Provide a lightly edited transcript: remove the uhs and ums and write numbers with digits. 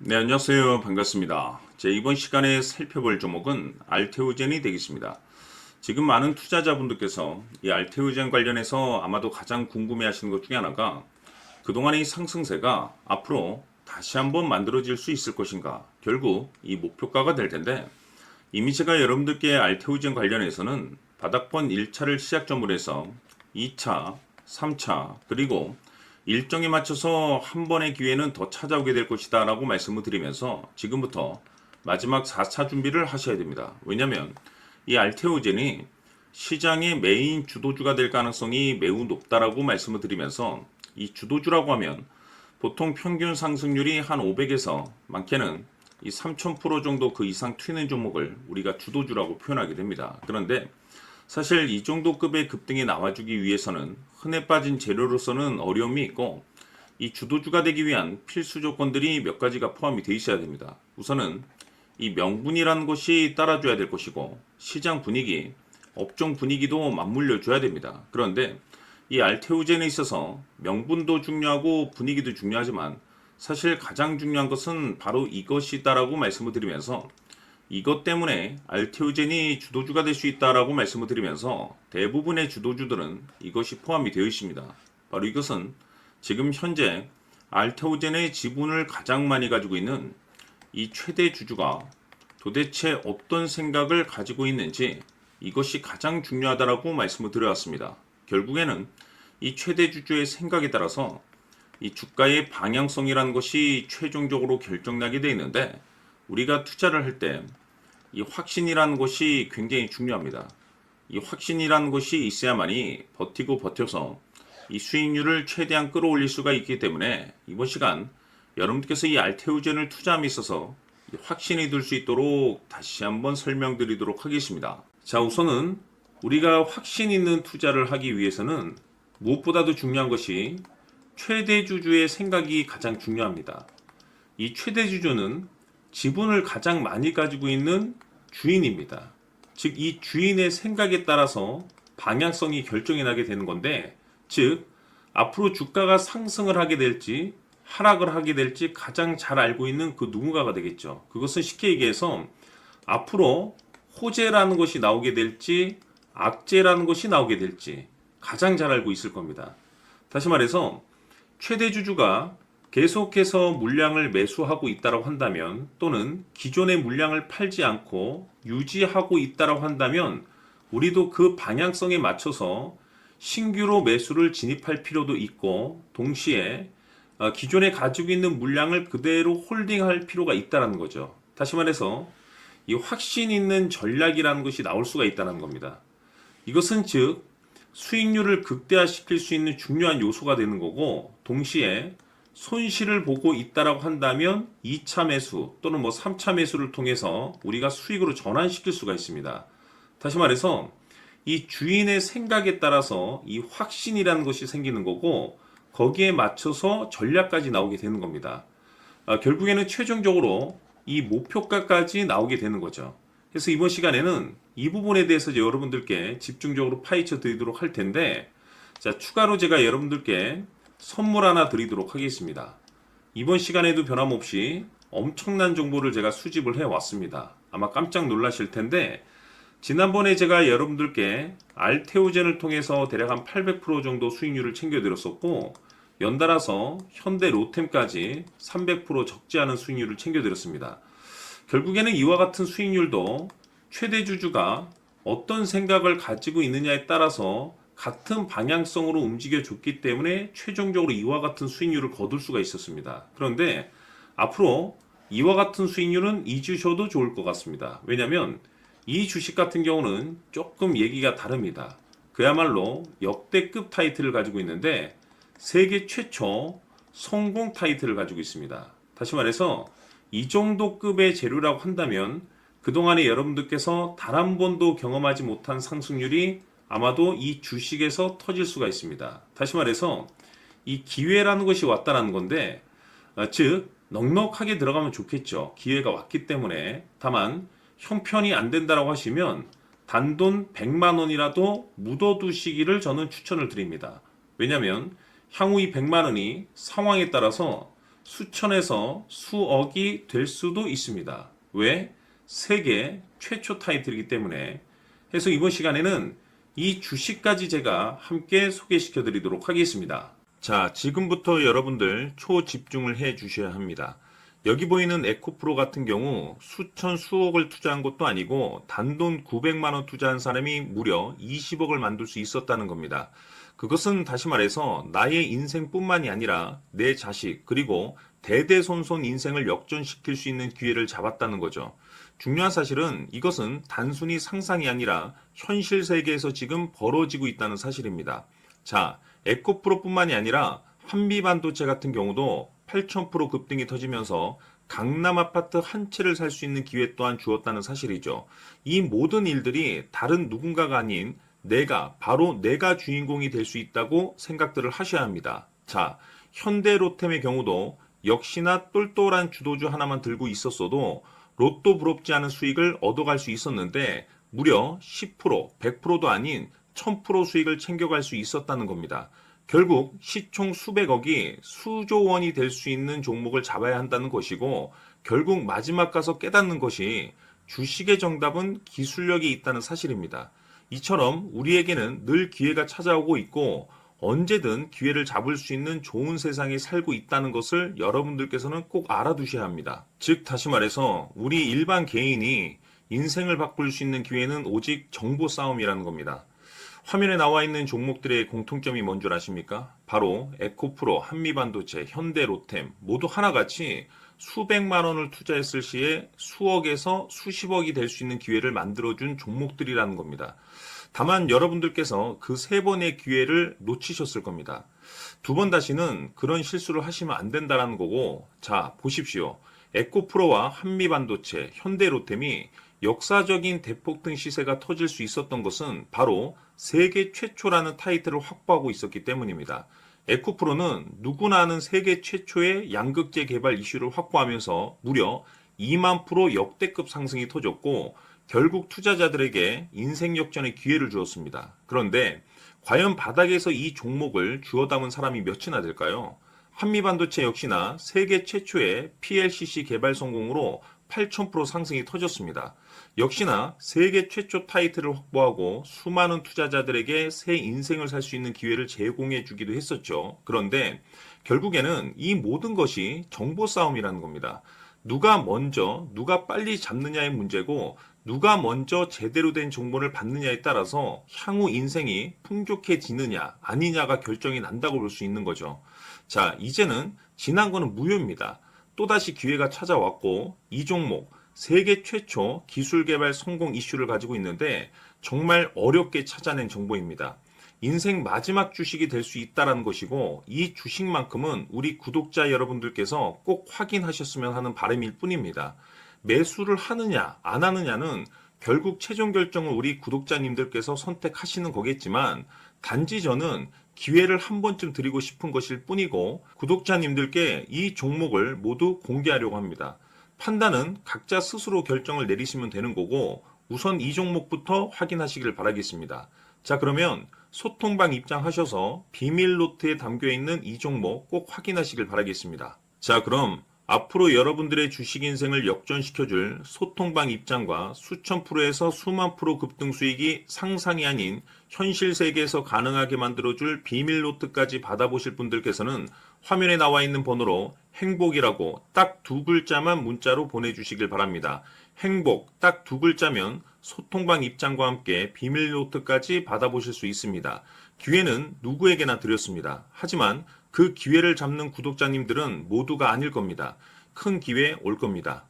네, 안녕하세요. 반갑습니다. 이번 시간에 살펴볼 종목은 알테오젠이 되겠습니다. 지금 많은 투자자분들께서 이 알테오젠 관련해서 아마도 가장 궁금해 하시는 것 중에 하나가 그동안의 이 상승세가 앞으로 다시 한번 만들어질 수 있을 것인가, 결국 이 목표가가 될 텐데, 이미 제가 여러분들께 알테오젠 관련해서는 바닥권 1차를 시작점으로 해서 2차, 3차, 그리고 일정에 맞춰서 한 번의 기회는 더 찾아오게 될 것이다 라고 말씀을 드리면서 지금부터 마지막 4차 준비를 하셔야 됩니다. 왜냐하면 이 알테오젠이 시장의 메인 주도주가 될 가능성이 매우 높다라고 말씀을 드리면서, 이 주도주라고 하면 보통 평균 상승률이 한 500에서 많게는 이 3000% 정도 그 이상 튀는 종목을 우리가 주도주라고 표현하게 됩니다. 그런데 사실 이 정도 급의 급등이 나와주기 위해서는 흔해 빠진 재료로서는 어려움이 있고, 이 주도주가 되기 위한 필수 조건들이 몇 가지가 포함이 되어 있어야 됩니다. 우선은 이 명분이라는 것이 따라줘야 될 것이고, 시장 분위기, 업종 분위기도 맞물려 줘야 됩니다. 그런데 이 알테오젠에 있어서 명분도 중요하고 분위기도 중요하지만 사실 가장 중요한 것은 바로 이것이다라고 말씀을 드리면서, 이것 때문에 알테오젠이 주도주가 될 수 있다라고 말씀을 드리면서 대부분의 주도주들은 이것이 포함이 되어 있습니다. 바로 이것은 지금 현재 알테오젠의 지분을 가장 많이 가지고 있는 이 최대 주주가 도대체 어떤 생각을 가지고 있는지, 이것이 가장 중요하다라고 말씀을 드려왔습니다. 결국에는 이 최대 주주의 생각에 따라서 이 주가의 방향성이라는 것이 최종적으로 결정나게 되어 있는데, 우리가 투자를 할 때 이 확신이라는 것이 굉장히 중요합니다. 이 확신이라는 것이 있어야만이 버텨서 이 수익률을 최대한 끌어올릴 수가 있기 때문에 이번 시간 여러분께서 이 알테오젠을 투자함에 있어서 확신이 들 수 있도록 다시 한번 설명드리도록 하겠습니다. 자, 우선은 우리가 확신 있는 투자를 하기 위해서는 무엇보다도 중요한 것이 최대 주주의 생각이 가장 중요합니다. 이 최대 주주는 지분을 가장 많이 가지고 있는 주인입니다. 즉, 이 주인의 생각에 따라서 방향성이 결정이 나게 되는 건데, 즉 앞으로 주가가 상승을 하게 될지 하락을 하게 될지 가장 잘 알고 있는 그 누군가가 되겠죠. 그것은 쉽게 얘기해서 앞으로 호재라는 것이 나오게 될지 악재라는 것이 나오게 될지 가장 잘 알고 있을 겁니다. 다시 말해서 최대 주주가 계속해서 물량을 매수하고 있다고 한다면, 또는 기존의 물량을 팔지 않고 유지하고 있다고 한다면, 우리도 그 방향성에 맞춰서 신규로 매수를 진입할 필요도 있고, 동시에 기존에 가지고 있는 물량을 그대로 홀딩할 필요가 있다는 거죠. 다시 말해서 이 확신 있는 전략이라는 것이 나올 수가 있다는 겁니다. 이것은 즉 수익률을 극대화시킬 수 있는 중요한 요소가 되는 거고, 동시에 손실을 보고 있다라고 한다면 2차 매수 또는 3차 매수를 통해서 우리가 수익으로 전환시킬 수가 있습니다. 다시 말해서 이 주인의 생각에 따라서 이 확신이라는 것이 생기는 거고, 거기에 맞춰서 전략까지 나오게 되는 겁니다. 결국에는 최종적으로 이 목표가까지 나오게 되는 거죠. 그래서 이번 시간에는 이 부분에 대해서 여러분들께 집중적으로 파헤쳐 드리도록 할 텐데, 자, 추가로 제가 여러분들께 선물 하나 드리도록 하겠습니다. 이번 시간에도 변함없이 엄청난 정보를 제가 수집을 해 왔습니다. 아마 깜짝 놀라실 텐데, 지난번에 제가 여러분들께 알테오젠을 통해서 대략 한 800% 정도 수익률을 챙겨드렸었고, 연달아서 현대 로템까지 300% 적지 않은 수익률을 챙겨드렸습니다. 결국에는 이와 같은 수익률도 최대 주주가 어떤 생각을 가지고 있느냐에 따라서 같은 방향성으로 움직여 줬기 때문에 최종적으로 이와 같은 수익률을 거둘 수가 있었습니다. 그런데 앞으로 이와 같은 수익률은 잊으셔도 좋을 것 같습니다. 왜냐하면 이 주식 같은 경우는 조금 얘기가 다릅니다. 그야말로 역대급 타이틀을 가지고 있는데 세계 최초 성공 타이틀을 가지고 있습니다. 다시 말해서 이 정도 급의 재료라고 한다면 그동안에 여러분들께서 단 한 번도 경험하지 못한 상승률이 아마도 이 주식에서 터질 수가 있습니다. 다시 말해서 이 기회라는 것이 왔다는 건데, 즉 넉넉하게 들어가면 좋겠죠. 기회가 왔기 때문에. 다만 형편이 안 된다라고 하시면 단돈 100만 원이라도 묻어두시기를 저는 추천을 드립니다. 왜냐하면 향후 이 100만 원이 상황에 따라서 수천에서 수억이 될 수도 있습니다. 왜? 세계 최초 타이틀이기 때문에. 해서 이번 시간에는 이 주식까지 제가 함께 소개시켜 드리도록 하겠습니다. 자, 지금부터 여러분들 초집중을 해 주셔야 합니다. 여기 보이는 에코프로 같은 경우 수천 수억을 투자한 것도 아니고 단돈 900만 원 투자한 사람이 무려 20억을 만들 수 있었다는 겁니다. 그것은 다시 말해서 나의 인생뿐만이 아니라 내 자식 그리고 대대손손 인생을 역전시킬 수 있는 기회를 잡았다는 거죠. 중요한 사실은 이것은 단순히 상상이 아니라 현실 세계에서 지금 벌어지고 있다는 사실입니다. 자, 에코프로뿐만이 아니라 한미반도체 같은 경우도 8,000% 급등이 터지면서 강남 아파트 한 채를 살 수 있는 기회 또한 주었다는 사실이죠. 이 모든 일들이 다른 누군가가 아닌 바로 내가 주인공이 될 수 있다고 생각들을 하셔야 합니다. 자, 현대로템의 경우도 역시나 똘똘한 주도주 하나만 들고 있었어도 로또 부럽지 않은 수익을 얻어갈 수 있었는데 무려 10%, 100%도 아닌 1000% 수익을 챙겨갈 수 있었다는 겁니다. 결국 시총 수백억이 수조 원이 될 수 있는 종목을 잡아야 한다는 것이고 결국 마지막 가서 깨닫는 것이 주식의 정답은 기술력이 있다는 사실입니다. 이처럼 우리에게는 늘 기회가 찾아오고 있고 언제든 기회를 잡을 수 있는 좋은 세상에 살고 있다는 것을 여러분들께서는 꼭 알아두셔야 합니다. 즉 다시 말해서 우리 일반 개인이 인생을 바꿀 수 있는 기회는 오직 정보 싸움이라는 겁니다. 화면에 나와 있는 종목들의 공통점이 뭔 줄 아십니까? 바로 에코프로, 한미반도체, 현대로템 모두 하나같이 수백만 원을 투자했을 시에 수억에서 수십억이 될 수 있는 기회를 만들어준 종목들이라는 겁니다. 다만 여러분들께서 그 세 번의 기회를 놓치셨을 겁니다. 두 번 다시는 그런 실수를 하시면 안 된다는 거고, 자, 보십시오. 에코프로와 한미반도체, 현대로템이 역사적인 대폭등 시세가 터질 수 있었던 것은 바로 세계 최초라는 타이틀을 확보하고 있었기 때문입니다. 에코프로는 누구나 아는 세계 최초의 양극재 개발 이슈를 확보하면서 무려 2만 프로 역대급 상승이 터졌고 결국 투자자들에게 인생 역전의 기회를 주었습니다. 그런데 과연 바닥에서 이 종목을 주워 담은 사람이 몇이나 될까요? 한미반도체 역시나 세계 최초의 PLCC 개발 성공으로 8,000% 상승이 터졌습니다. 역시나 세계 최초 타이틀을 확보하고 수많은 투자자들에게 새 인생을 살 수 있는 기회를 제공해 주기도 했었죠. 그런데 결국에는 이 모든 것이 정보 싸움이라는 겁니다. 누가 먼저, 누가 빨리 잡느냐의 문제고 누가 먼저 제대로 된 정보를 받느냐에 따라서 향후 인생이 풍족해지느냐 아니냐가 결정이 난다고 볼 수 있는 거죠. 자, 이제는 지난 거는 무효입니다. 또다시 기회가 찾아왔고 이 종목 세계 최초 기술 개발 성공 이슈를 가지고 있는데 정말 어렵게 찾아낸 정보입니다. 인생 마지막 주식이 될 수 있다는 것이고 이 주식만큼은 우리 구독자 여러분들께서 꼭 확인하셨으면 하는 바람일 뿐입니다. 매수를 하느냐 안 하느냐는 결국 최종 결정을 우리 구독자님들께서 선택하시는 거겠지만 단지 저는 기회를 한 번쯤 드리고 싶은 것일 뿐이고 구독자님들께 이 종목을 모두 공개하려고 합니다. 판단은 각자 스스로 결정을 내리시면 되는 거고 우선 이 종목부터 확인하시길 바라겠습니다. 자, 그러면 소통방 입장하셔서 비밀 노트에 담겨 있는 이 종목 꼭 확인하시길 바라겠습니다. 자, 그럼 앞으로 여러분들의 주식 인생을 역전시켜줄 소통방 입장과 수천 프로에서 수만 프로 급등 수익이 상상이 아닌 현실 세계에서 가능하게 만들어줄 비밀 노트까지 받아보실 분들께서는 화면에 나와 있는 번호로 행복이라고 딱 두 글자만 문자로 보내주시길 바랍니다. 행복 딱 두 글자면 소통방 입장과 함께 비밀 노트까지 받아보실 수 있습니다. 기회는 누구에게나 드렸습니다. 하지만 그 기회를 잡는 구독자님들은 모두가 아닐 겁니다. 큰 기회 올 겁니다.